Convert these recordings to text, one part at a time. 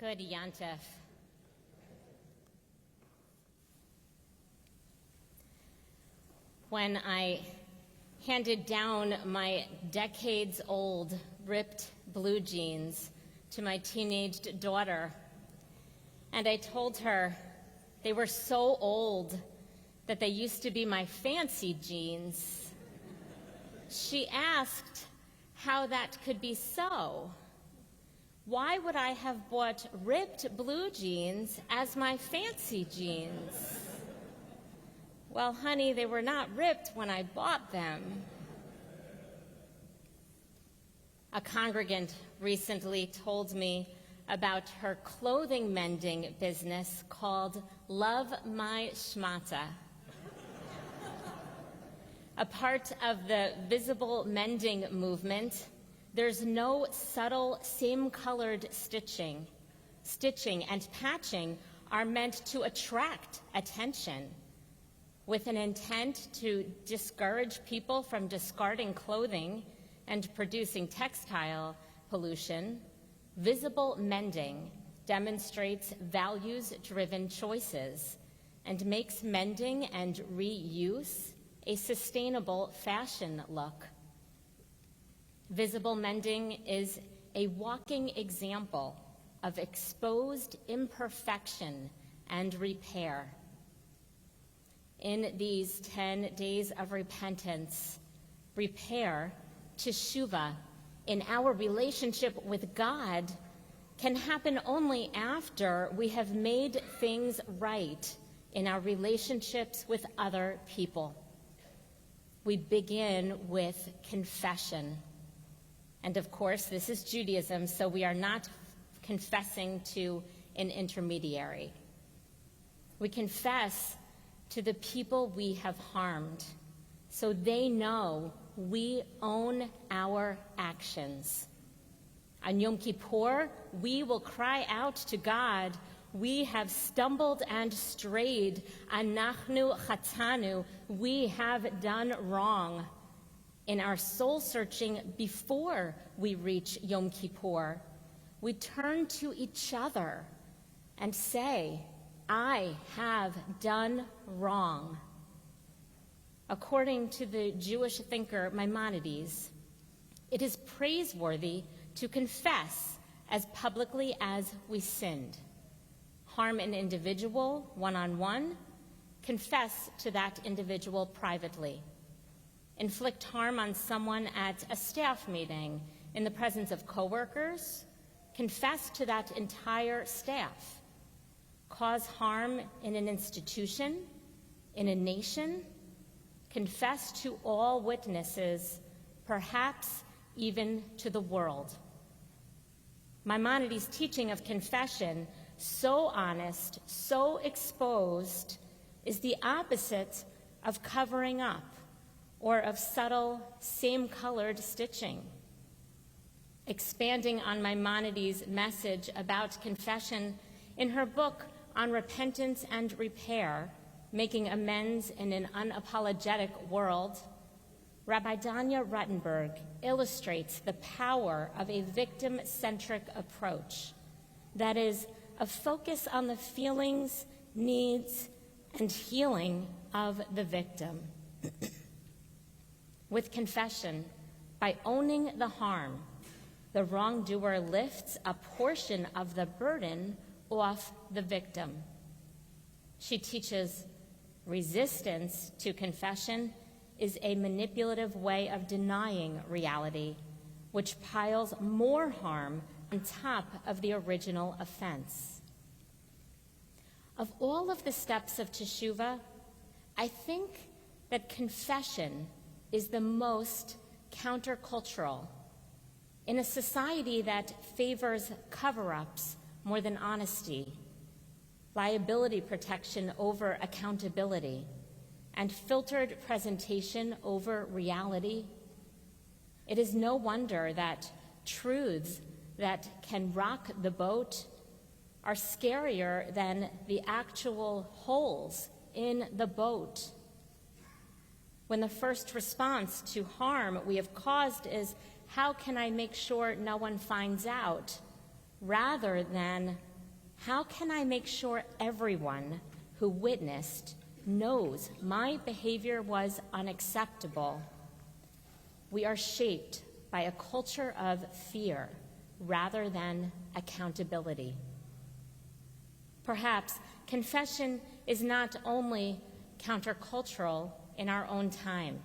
Good Yontif. When I handed down my decades-old ripped blue jeans to my teenaged daughter, and I told her they were so old that they used to be my fancy jeans, she asked how that could be so. Why would I have bought ripped blue jeans as my fancy jeans? Well, honey, they were not ripped when I bought them. A congregant recently told me about her clothing mending business called Love My Schmata. A part of the visible mending movement, there's no subtle same-colored stitching. Stitching and patching are meant to attract attention with an intent to discourage people from discarding clothing and producing textile pollution. Visible mending demonstrates values-driven choices and makes mending and reuse a sustainable fashion look. Visible mending is a walking example of exposed imperfection and repair. In these 10 days of repentance, repair, teshuvah, in our relationship with God can happen only after we have made things right in our relationships with other people. We begin with confession. And of course, this is Judaism, so we are not confessing to an intermediary. We confess to the people we have harmed, so they know we own our actions. On Yom Kippur, we will cry out to God, "We have stumbled and strayed. Anachnu chatanu. We have done wrong." In our soul searching before we reach Yom Kippur, we turn to each other and say, "I have done wrong." According to the Jewish thinker Maimonides, it is praiseworthy to confess as publicly as we sinned. Harm an individual one-on-one, confess to that individual privately. Inflict harm on someone at a staff meeting in the presence of coworkers, confess to that entire staff. Cause harm in an institution, in a nation, confess to all witnesses, perhaps even to the world. Maimonides' teaching of confession, so honest, so exposed, is the opposite of covering up or of subtle, same-colored stitching. Expanding on Maimonides' message about confession in her book on repentance and repair, Making Amends in an Unapologetic World, Rabbi Danya Ruttenberg illustrates the power of a victim-centric approach, that is, a focus on the feelings, needs, and healing of the victim. With confession, by owning the harm, the wrongdoer lifts a portion of the burden off the victim. She teaches resistance to confession is a manipulative way of denying reality, which piles more harm on top of the original offense. Of all of the steps of teshuvah, I think that confession is the most countercultural. In a society that favors cover-ups more than honesty, liability protection over accountability, and filtered presentation over reality, it is no wonder that truths that can rock the boat are scarier than the actual holes in the boat. When the first response to harm we have caused is, how can I make sure no one finds out, rather than How can I make sure everyone who witnessed knows my behavior was unacceptable? We are shaped by a culture of fear rather than accountability. Perhaps confession is not only countercultural in our own time.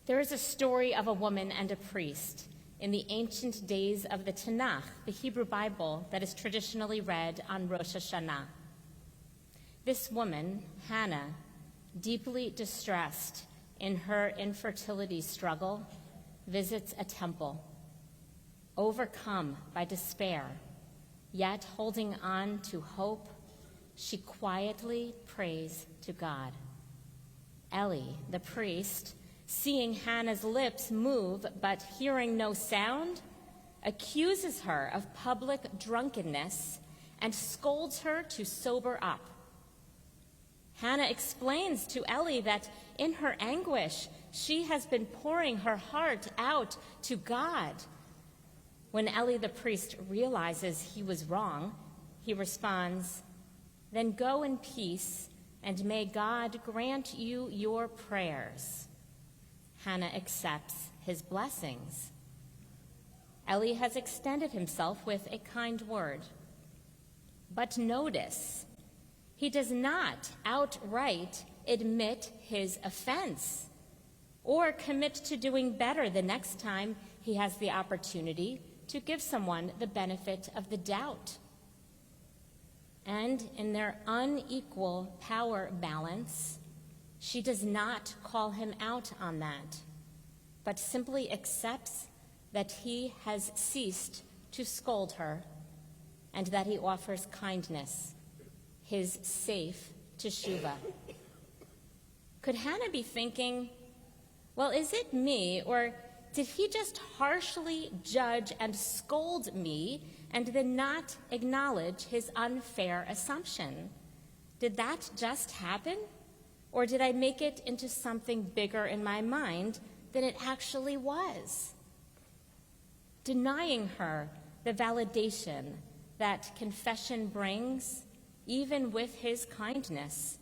There is a story of a woman and a priest in the ancient days of the Tanakh, the Hebrew Bible that is traditionally read on Rosh Hashanah. This woman, Hannah, deeply distressed in her infertility struggle, visits a temple. Overcome by despair, yet holding on to hope, she quietly prays to God. Eli, the priest, seeing Hannah's lips move but hearing no sound, accuses her of public drunkenness and scolds her to sober up. Hannah explains to Eli that in her anguish, she has been pouring her heart out to God. When Eli the priest realizes he was wrong, he responds, "Then go in peace, and may God grant you your prayers." Hannah accepts his blessings. Eli has extended himself with a kind word. But notice, he does not outright admit his offense or commit to doing better the next time he has the opportunity to give someone the benefit of the doubt. And in their unequal power balance, she does not call him out on that, but simply accepts that he has ceased to scold her and that he offers kindness, his safe teshuvah. Could Hannah be thinking, well, is it me, or did he just harshly judge and scold me and then not acknowledge his unfair assumption? Did that just happen? Or did I make it into something bigger in my mind than it actually was? Denying her the validation that confession brings, even with his kindness,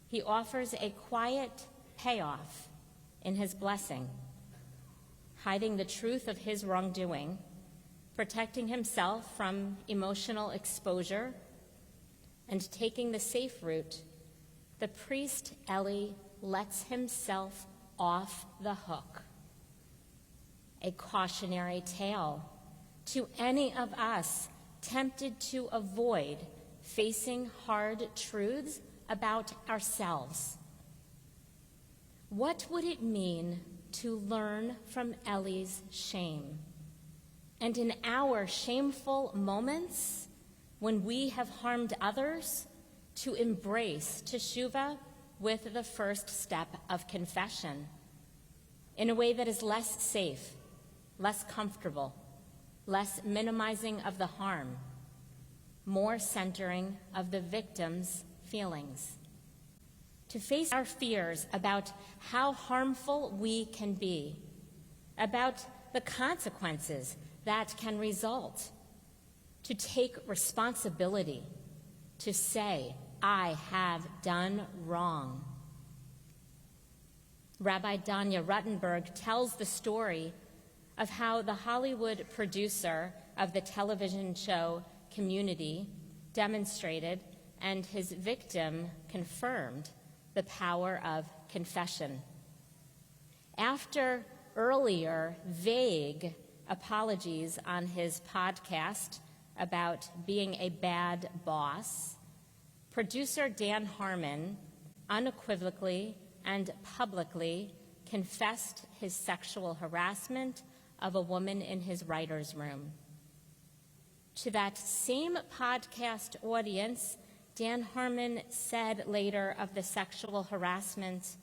he offers a quiet payoff in his blessing, hiding the truth of his wrongdoing, protecting himself from emotional exposure, and taking the safe route. The priest Eli lets himself off the hook. A cautionary tale to any of us tempted to avoid facing hard truths about ourselves. What would it mean to learn from Eli's shame? And in our shameful moments, when we have harmed others, to embrace teshuvah with the first step of confession in a way that is less safe, less comfortable, less minimizing of the harm, more centering of the victim's feelings. To face our fears about how harmful we can be, about the consequences that can result, to take responsibility, to say, I have done wrong. Rabbi Danya Ruttenberg tells the story of how the Hollywood producer of the television show Community demonstrated and his victim confirmed the power of confession. After earlier vague apologies on his podcast about being a bad boss, producer Dan Harmon unequivocally and publicly confessed his sexual harassment of a woman in his writer's room. To that same podcast audience, Dan Harmon said later of the sexual harassment,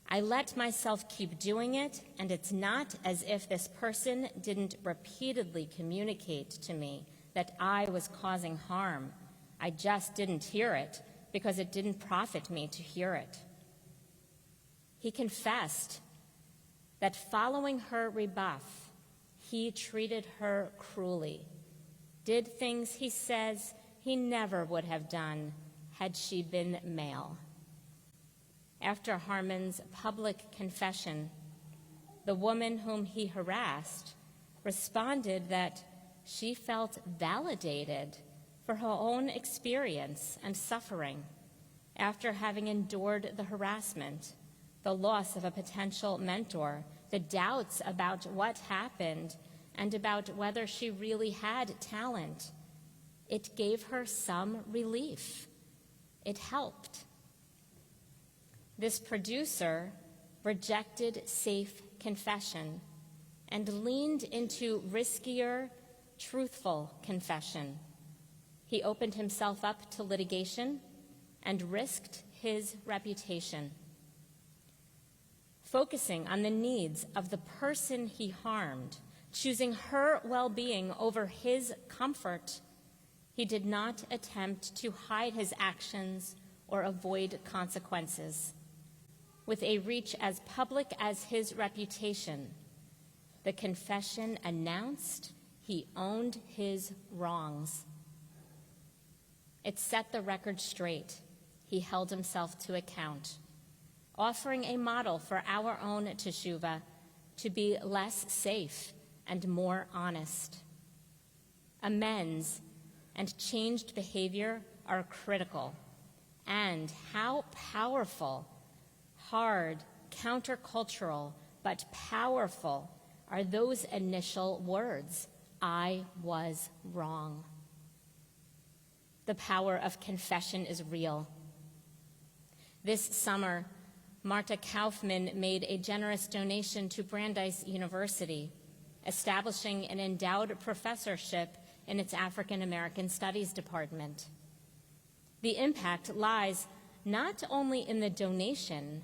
I let myself keep doing it, and it's not as if this person didn't repeatedly communicate to me that I was causing harm. I just didn't hear it because it didn't profit me to hear it. He confessed that following her rebuff, he treated her cruelly, did things he says he never would have done had she been male. After Harmon's public confession, the woman whom he harassed responded that she felt validated for her own experience and suffering after having endured the harassment, the loss of a potential mentor, the doubts about what happened, and about whether she really had talent. It gave her some relief. It helped. This producer rejected safe confession and leaned into riskier, truthful confession. He opened himself up to litigation and risked his reputation. Focusing on the needs of the person he harmed, choosing her well-being over his comfort, he did not attempt to hide his actions or avoid consequences. With a reach as public as his reputation, the confession announced he owned his wrongs. It set the record straight. He held himself to account, offering a model for our own teshuvah to be less safe and more honest. Amends and changed behavior are critical. And how powerful, hard, countercultural, but powerful are those initial words, "I was wrong." The power of confession is real. This summer, Marta Kaufman made a generous donation to Brandeis University, establishing an endowed professorship in its African American Studies department. The impact lies not only in the donation,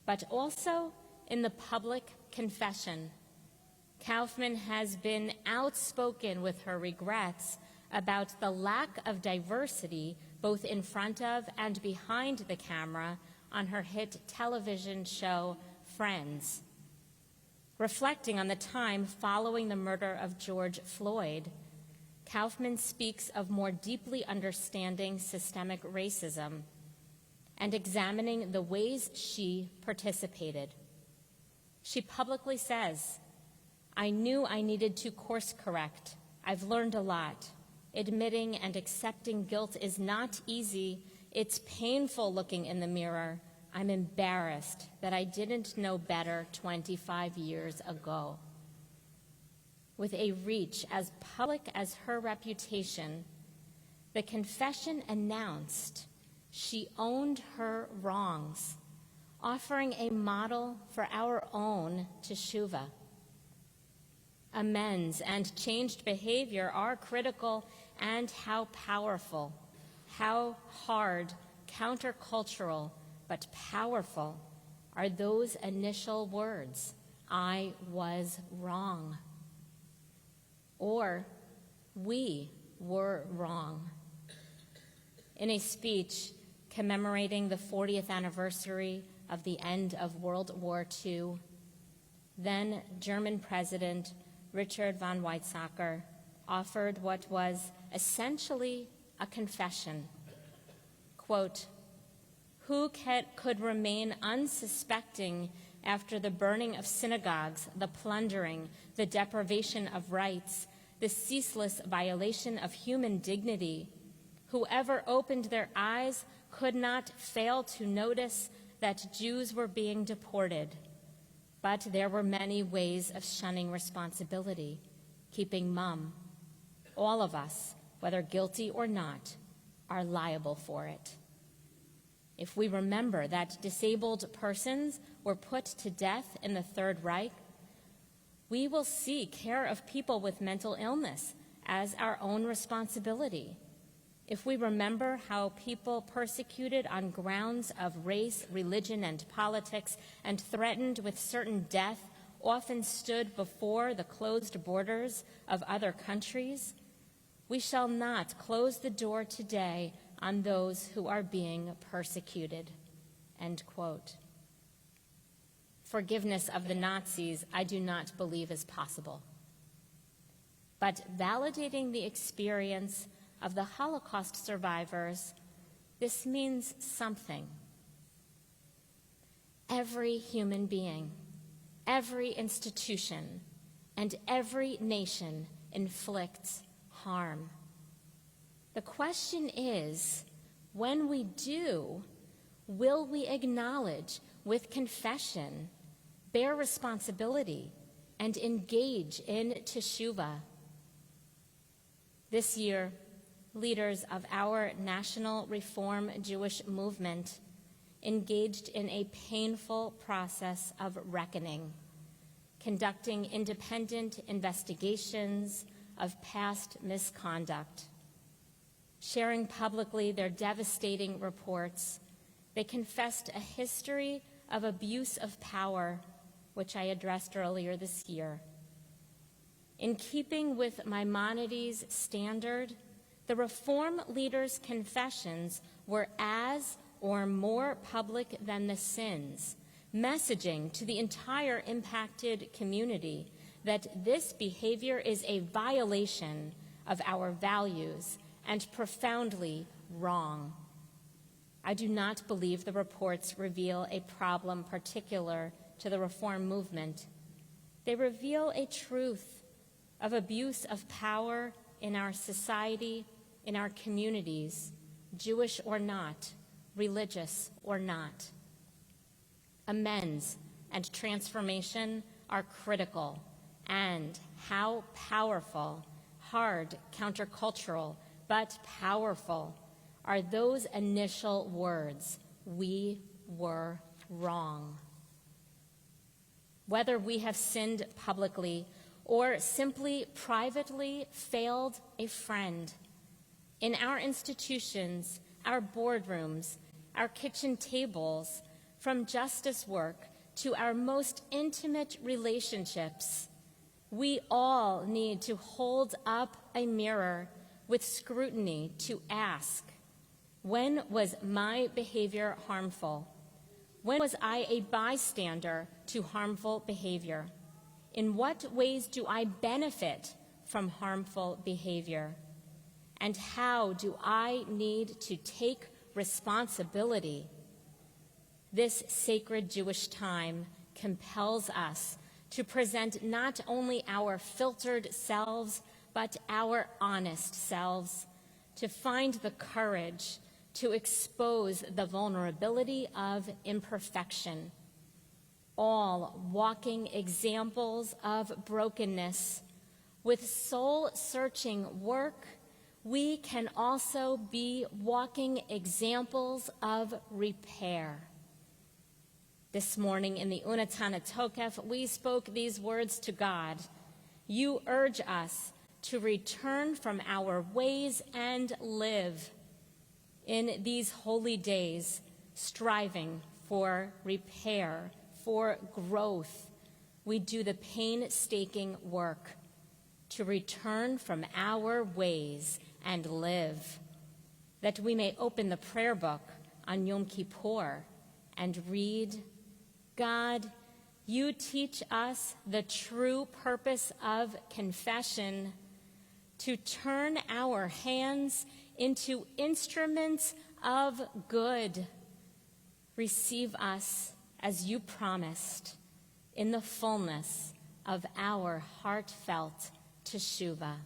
but also in the public confession. Kaufman has been outspoken with her regrets about the lack of diversity both in front of and behind the camera on her hit television show, Friends. Reflecting on the time following the murder of George Floyd, Kaufman speaks of more deeply understanding systemic racism and examining the ways she participated. She publicly says, "I knew I needed to course correct. I've learned a lot. Admitting and accepting guilt is not easy. It's painful looking in the mirror. I'm embarrassed that I didn't know better 25 years ago." With a reach as public as her reputation, the confession announced she owned her wrongs, offering a model for our own teshuvah. Amends and changed behavior are critical, and how powerful, how hard, countercultural, but powerful are those initial words, "I was wrong," or "we were wrong." In a speech commemorating the 40th anniversary of the end of World War II, then German President Richard von Weizsäcker offered what was essentially a confession. Quote, "Who could remain unsuspecting after the burning of synagogues, the plundering, the deprivation of rights, the ceaseless violation of human dignity? Whoever opened their eyes could not fail to notice that Jews were being deported. But there were many ways of shunning responsibility, keeping mum. All of us, whether guilty or not, are liable for it. If we remember that disabled persons were put to death in the Third Reich, we will see care of people with mental illness as our own responsibility. If we remember how people persecuted on grounds of race, religion, and politics and threatened with certain death often stood before the closed borders of other countries, we shall not close the door today on those who are being persecuted." End quote. Forgiveness of the Nazis, I do not believe is possible. but validating the experience of the Holocaust survivors, this means something. Every human being, every institution, and every nation inflicts harm. The question is, when we do, will we acknowledge with confession, bear responsibility, and engage in teshuvah? This year, leaders of our national Reform Jewish movement engaged in a painful process of reckoning, conducting independent investigations of past misconduct. Sharing publicly their devastating reports, they confessed a history of abuse of power, which I addressed earlier this year. In keeping with Maimonides' standard, the Reform leaders' confessions were as or more public than the sins, messaging to the entire impacted community that this behavior is a violation of our values and profoundly wrong. I do not believe the reports reveal a problem particular to the Reform movement. They reveal a truth of abuse of power in our society, in our communities, Jewish or not, religious or not. Amends and transformation are critical, and how powerful, hard, countercultural, but powerful are those initial words, "We were wrong." Whether we have sinned publicly or simply privately failed a friend, in our institutions, our boardrooms, our kitchen tables, from justice work to our most intimate relationships, we all need to hold up a mirror with scrutiny to ask, when was my behavior harmful? When was I a bystander to harmful behavior? In what ways do I benefit from harmful behavior? And how do I need to take responsibility? This sacred Jewish time compels us to present not only our filtered selves, but our honest selves, to find the courage to expose the vulnerability of imperfection, all walking examples of brokenness. With soul-searching work, we can also be walking examples of repair. This morning in the Unatana Tokef, we spoke these words to God. You urge us to return from our ways and live in these holy days, striving for repair, for growth. We do the painstaking work to return from our ways and live, that we may open the prayer book on Yom Kippur and read, God, you teach us the true purpose of confession, to turn our hands into instruments of good. Receive us as you promised in the fullness of our heartfelt teshuvah.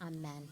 Amen.